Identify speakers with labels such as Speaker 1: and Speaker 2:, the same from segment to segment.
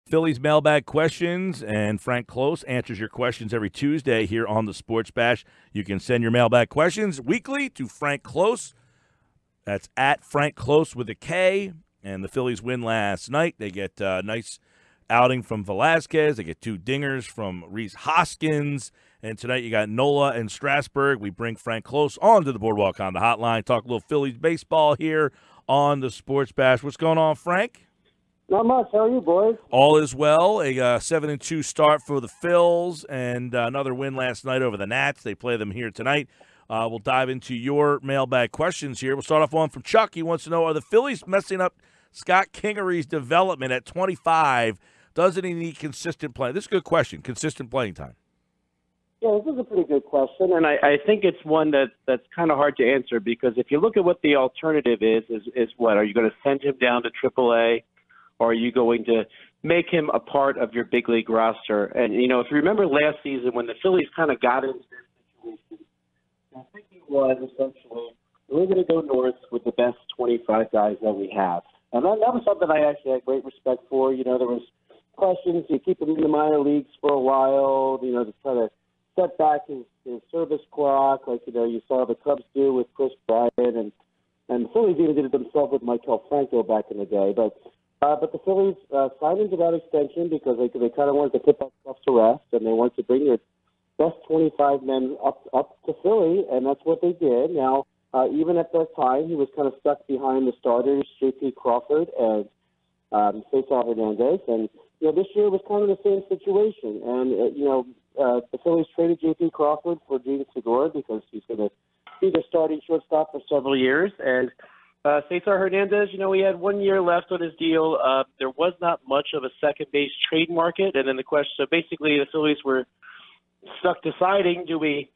Speaker 1: Phillies Mailbag questions, and Frank Klose answers your questions every Tuesday here on the Sports Bash. You can send your mailbag questions weekly to Frank Klose. That's at Frank Klose with a K. And the Phillies win last night. They get a nice outing from Velasquez. They get 2 dingers from Rhys Hoskins. And tonight you got Nola and Strasburg. We bring Frank Klose onto the Boardwalk on the hotline. Talk a little Phillies baseball here on the Sports Bash. What's going on, Frank?
Speaker 2: Not much. How are you, boys?
Speaker 1: All is well. A 7-2 start for the Phils, and another win last night over the Nats. They play them here tonight. We'll dive into your mailbag questions here. We'll start off one from Chuck. He wants to know, are the Phillies messing up Scott Kingery's development at 25? Doesn't he need consistent play? This is a good question. Consistent playing time.
Speaker 2: Yeah, this is a pretty good question, and I think it's one that's kind of hard to answer because if you look at what the alternative is what? Are you going to send him down to AAA, or are you going to make him a part of your big league roster? And, if you remember last season when the Phillies kind of got into this situation, I think it was essentially, we're going to go north with the best 25 guys that we have. And that was something I actually had great respect for. There was questions. You keep him in the minor leagues for a while, to try to set back his service clock, like, you saw the Cubs do with Chris Bryant, and the Phillies even did it themselves with Maikel Franco back in the day. But the Phillies signed him to that extension because they kind of wanted to put that stuff to rest, and they wanted to bring their best 25 men up to Philly, and that's what they did. Now, even at that time, he was kind of stuck behind the starters, J.P. Crawford and Cesar Hernandez, and this year was kind of the same situation. And the Phillies traded J.P. Crawford for Gene Segura because he's going to be the starting shortstop for several years. And Cesar Hernandez, he had 1 year left on his deal. There was not much of a second base trade market. And then the question, so basically the Phillies were stuck deciding, do we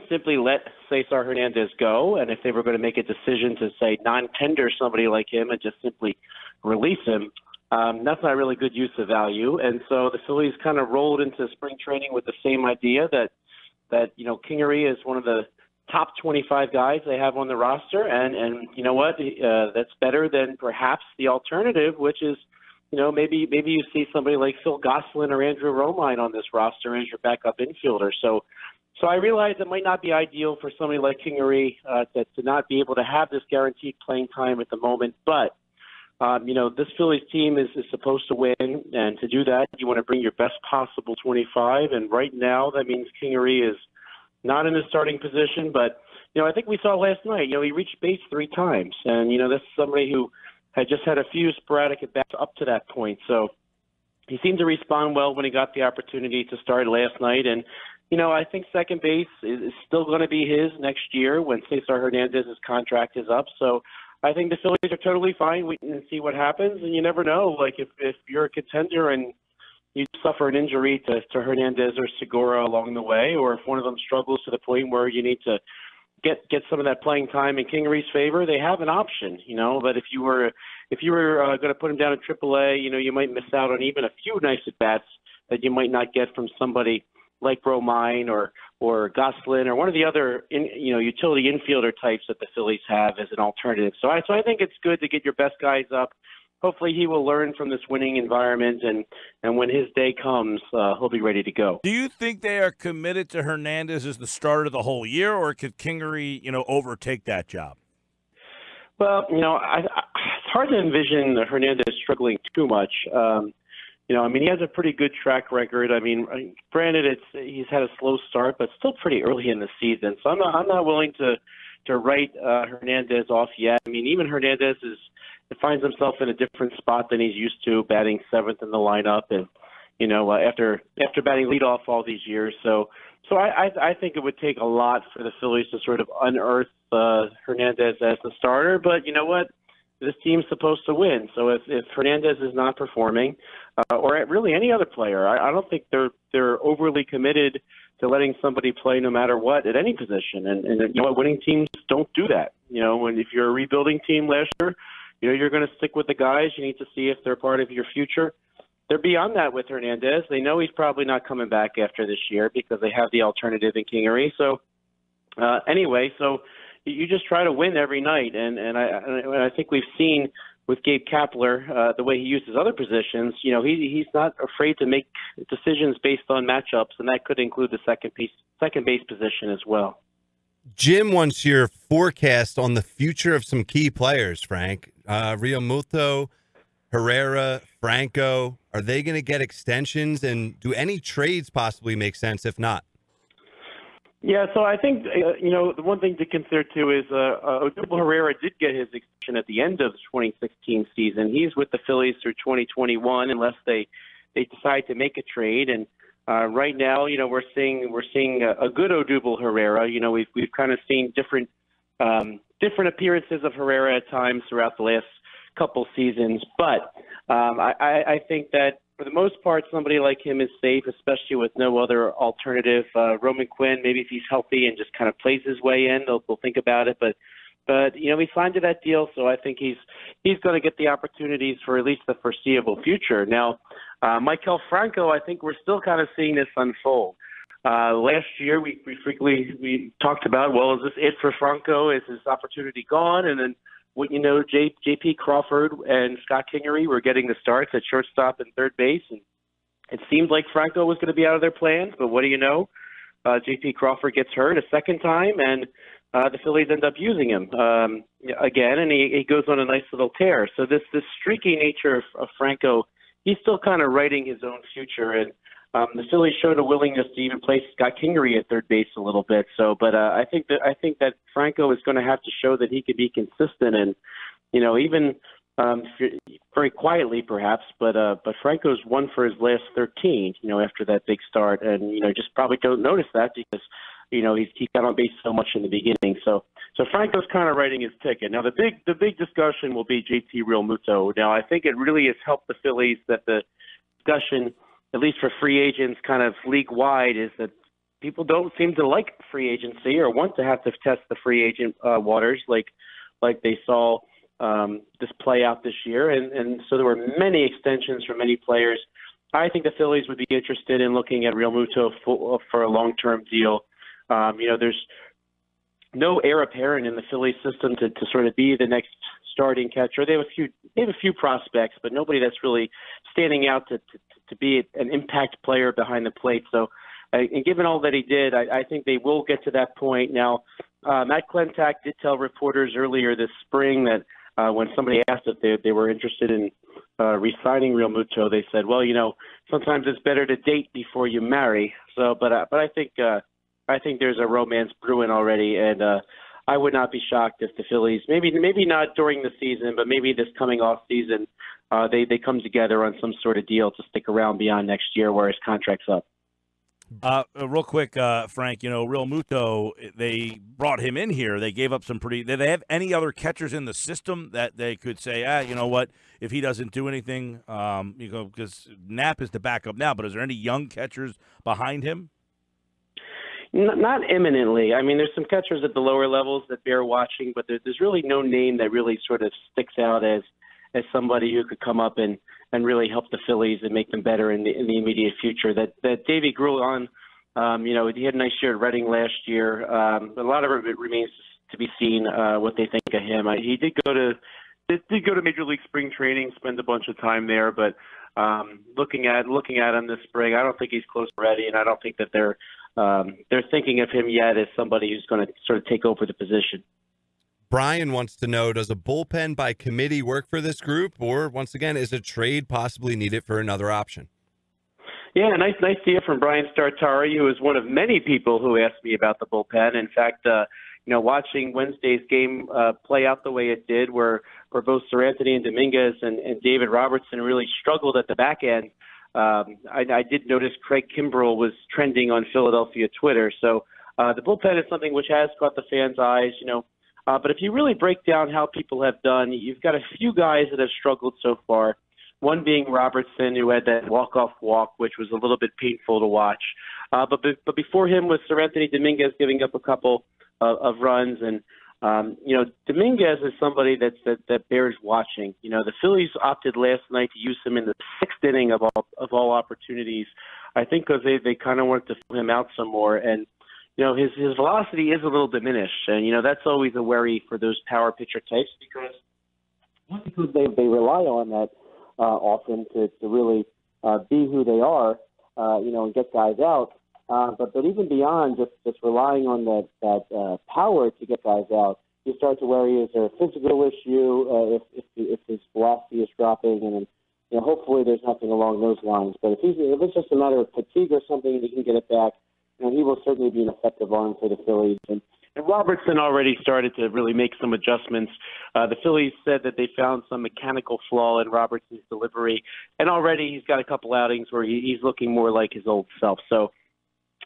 Speaker 2: simply let Cesar Hernandez go? And if they were going to make a decision to, say, non-tender somebody like him and just simply release him, that's not really good use of value. And so the Phillies kind of rolled into spring training with the same idea that Kingery is one of the top 25 guys they have on the roster. And you know what? That's better than perhaps the alternative, which is, maybe you see somebody like Phil Gosselin or Andrew Romine on this roster as your backup infielder. So I realize it might not be ideal for somebody like Kingery to not be able to have this guaranteed playing time at the moment. But, this Phillies team is supposed to win. And to do that, you want to bring your best possible 25. And right now, that means Kingery is not in his starting position. But, I think we saw last night, he reached base 3 times. And, this is somebody who had just had a few sporadic at-bats up to that point. So he seemed to respond well when he got the opportunity to start last night. And, I think second base is still going to be his next year when Cesar Hernandez's contract is up. So I think the Phillies are totally fine waiting and see what happens. And you never know, like if you're a contender and you suffer an injury to Hernandez or Segura along the way, or if one of them struggles to the point where you need to get some of that playing time in Kingery's favor, they have an option, But if you were going to put him down in AAA, you might miss out on even a few nice at-bats that you might not get from somebody like Romine or Gosselin or one of the other utility infielder types that the Phillies have as an alternative. So I think it's good to get your best guys up. Hopefully he will learn from this winning environment, and when his day comes, he'll be ready to go.
Speaker 1: Do you think they are committed to Hernandez as the starter the whole year, or could Kingery, overtake that job?
Speaker 2: Well, it's hard to envision Hernandez struggling too much. He has a pretty good track record. Granted, he's had a slow start, but still pretty early in the season. So I'm not willing to write Hernandez off yet. Even Hernandez finds himself in a different spot than he's used to, batting 7th in the lineup, and after batting leadoff all these years. So I think it would take a lot for the Phillies to sort of unearth Hernandez as the starter. But you know what? This team's supposed to win. So if Hernandez is not performing, or really any other player, I don't think they're overly committed to letting somebody play no matter what at any position. And winning teams don't do that. If you're a rebuilding team last year, you're going to stick with the guys. You need to see if they're part of your future. They're beyond that with Hernandez. They know he's probably not coming back after this year because they have the alternative in Kingery. So anyway, so you just try to win every night, and I think we've seen with Gabe Kapler, the way he uses other positions, he's not afraid to make decisions based on matchups, and that could include the second base position as well.
Speaker 3: Jim wants your forecast on the future of some key players, Frank. Realmuto, Herrera, Franco, are they going to get extensions, and do any trades possibly make sense if not?
Speaker 2: Yeah, so I think, the one thing to consider, too, is Odubel Herrera did get his extension at the end of the 2016 season. He's with the Phillies through 2021 unless they decide to make a trade. And right now, we're seeing a good Odubel Herrera. We've kind of seen different appearances of Herrera at times throughout the last couple seasons. But I think that for the most part, somebody like him is safe, especially with no other alternative. Roman Quinn, maybe if he's healthy and just kind of plays his way in, they'll think about it. But he signed to that deal, so I think he's going to get the opportunities for at least the foreseeable future. Now, Maikel Franco, I think we're still kind of seeing this unfold. Last year, we frequently talked about, well, is this it for Franco? Is his opportunity gone? And then, J.P. Crawford and Scott Kingery were getting the starts at shortstop and third base, and it seemed like Franco was going to be out of their plans. But what do you know? J.P. Crawford gets hurt a second time, and the Phillies end up using him again, and he goes on a nice little tear. So this streaky nature of Franco, he's still kind of writing his own future, and the Phillies showed a willingness to even play Scott Kingery at third base a little bit. So, but I think that Franco is going to have to show that he can be consistent, and even very quietly perhaps. But Franco's won for his last 13. After that big start, and just probably don't notice that because he got on base so much in the beginning. So Franco's kind of writing his ticket. Now the big discussion will be JT Realmuto. Now I think it really has helped the Phillies that the discussion, at least for free agents kind of league-wide, is that people don't seem to like free agency or want to have to test the free agent waters like they saw this play out this year. And so there were many extensions for many players. I think the Phillies would be interested in looking at Realmuto for a long-term deal. There's no heir apparent in the Phillies system to sort of be the next starting catcher. They have a few prospects, but nobody that's really standing out to be an impact player behind the plate. So, and given all that he did, I think they will get to that point. Now, Matt Klentak did tell reporters earlier this spring that when somebody asked if they were interested in re-signing Realmuto, they said, well, sometimes it's better to date before you marry. So, but I think there's a romance brewing already, and I would not be shocked if the Phillies, maybe not during the season, but maybe this coming off season, they come together on some sort of deal to stick around beyond next year where his contract's up.
Speaker 1: Real quick, Frank, Realmuto, they brought him in here. They gave up some did they have any other catchers in the system that they could say, you know what, if he doesn't do anything, because Knapp is the backup now, but is there any young catchers behind him?
Speaker 2: Not imminently. I mean, there's some catchers at the lower levels that bear watching, but there's really no name that really sort of sticks out as somebody who could come up and really help the Phillies and make them better in the immediate future. That Davey Grulon, he had a nice year at Reading last year. A lot of it remains to be seen what they think of him. He did go to Major League spring training, spend a bunch of time there, but looking at him this spring, I don't think he's close to ready, and I don't think that they're thinking of him yet as somebody who's going to sort of take over the position.
Speaker 3: Brian wants to know, does a bullpen by committee work for this group, or once again, is a trade possibly needed for another option?
Speaker 2: Yeah, nice to hear from Brian Startari, who is one of many people who asked me about the bullpen. In fact, watching Wednesday's game play out the way it did, where both Seranthony and Dominguez and David Robertson really struggled at the back end. I did notice Craig Kimbrell was trending on Philadelphia Twitter. So the bullpen is something which has caught the fans' eyes, But if you really break down how people have done, you've got a few guys that have struggled so far. One being Robertson, who had that walk-off walk, which was a little bit painful to watch. But before him was Seranthony Dominguez giving up a couple of runs. And, Dominguez is somebody that bears watching. The Phillies opted last night to use him in the sixth inning of all opportunities, I think because they kind of wanted to fill him out some more. And, his velocity is a little diminished. And, that's always a worry for those power pitcher types because One, because they rely on that often to really be who they are, and get guys out. But even beyond just relying on that power to get guys out, you start to worry: is there a physical issue? If his velocity is dropping, and hopefully there's nothing along those lines. But if it's just a matter of fatigue or something, and he can get it back, he will certainly be an effective arm for the Phillies. And Robertson already started to really make some adjustments. The Phillies said that they found some mechanical flaw in Robertson's delivery, and already he's got a couple outings where he's looking more like his old self. So,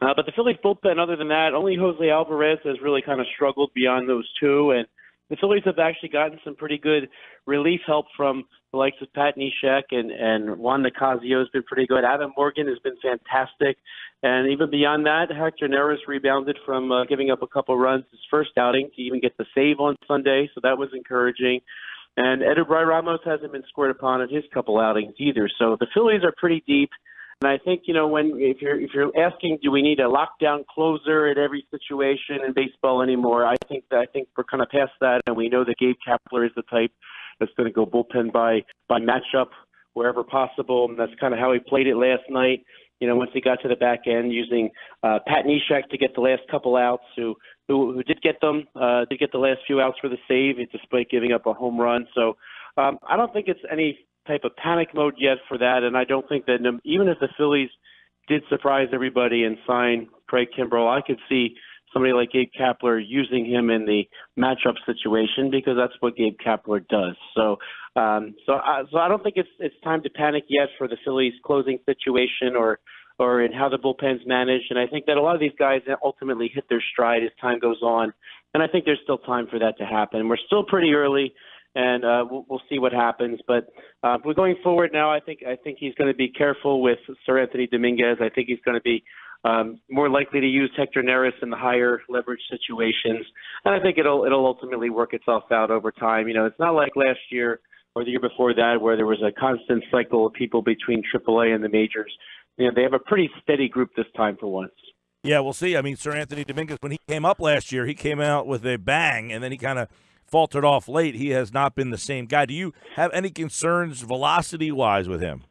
Speaker 2: but the Phillies bullpen, other than that, only Jose Alvarez has really kind of struggled beyond those two, and the Phillies have actually gotten some pretty good relief help from the likes of Pat Neshek and Juan Nicasio has been pretty good. Adam Morgan has been fantastic. And even beyond that, Hector Neris rebounded from giving up a couple runs his first outing to even get the save on Sunday, so that was encouraging. And Edubray Ramos hasn't been scored upon in his couple outings either. So the Phillies are pretty deep. And I think, if you're asking, do we need a lockdown closer at every situation in baseball anymore? I think we're kind of past that, and we know that Gabe Kapler is the type that's going to go bullpen by matchup wherever possible, and that's kind of how he played it last night. Once he got to the back end, using Pat Neshek to get the last couple outs, who did get them, did get the last few outs for the save, despite giving up a home run. So I don't think it's any type of panic mode yet for that, and I don't think that even if the Phillies did surprise everybody and sign Craig Kimbrell, I could see somebody like Gabe Kapler using him in the matchup situation because that's what Gabe Kapler does. So I don't think it's time to panic yet for the Phillies closing situation or in how the bullpen's managed. And I think that a lot of these guys ultimately hit their stride as time goes on, and I think there's still time for that to happen. We're still pretty early, and we'll see what happens. But we're going forward now. I think he's going to be careful with Seranthony Dominguez. I think he's going to be more likely to use Hector Neris in the higher leverage situations, and I think it'll ultimately work itself out over time. It's not like last year or the year before that where there was a constant cycle of people between AAA and the majors. They have a pretty steady group this time for once.
Speaker 1: Yeah, we'll see. I mean, Seranthony Dominguez, when he came up last year, he came out with a bang, and then he kind of faltered off late. He has not been the same guy. Do you have any concerns velocity-wise with him?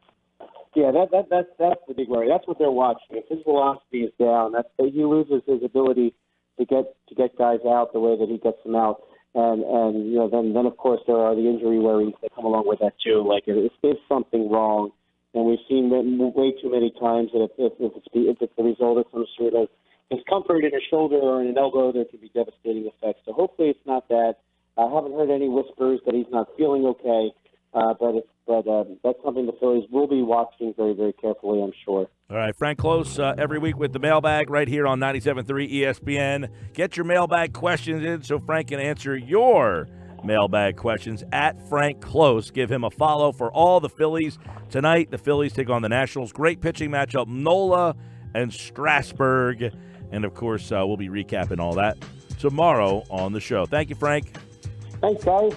Speaker 2: Yeah, that's the big worry. That's what they're watching. If his velocity is down, he loses his ability to get guys out the way that he gets them out. And then of course there are the injury worries that come along with that too. Like if there's something wrong, and we've seen way too many times that if it's the result of some sort of discomfort in a shoulder or in an elbow, there can be devastating effects. So hopefully it's not that. I haven't heard any whispers that he's not feeling okay, but that's something the Phillies will be watching very, very carefully, I'm sure.
Speaker 1: All right, Frank Klose every week with the mailbag right here on 97.3 ESPN. Get your mailbag questions in so Frank can answer your mailbag questions at Frank Klose. Give him a follow for all the Phillies. Tonight, the Phillies take on the Nationals. Great pitching matchup, Nola and Strasburg. And, of course, we'll be recapping all that tomorrow on the show. Thank you, Frank.
Speaker 2: Thanks, guys.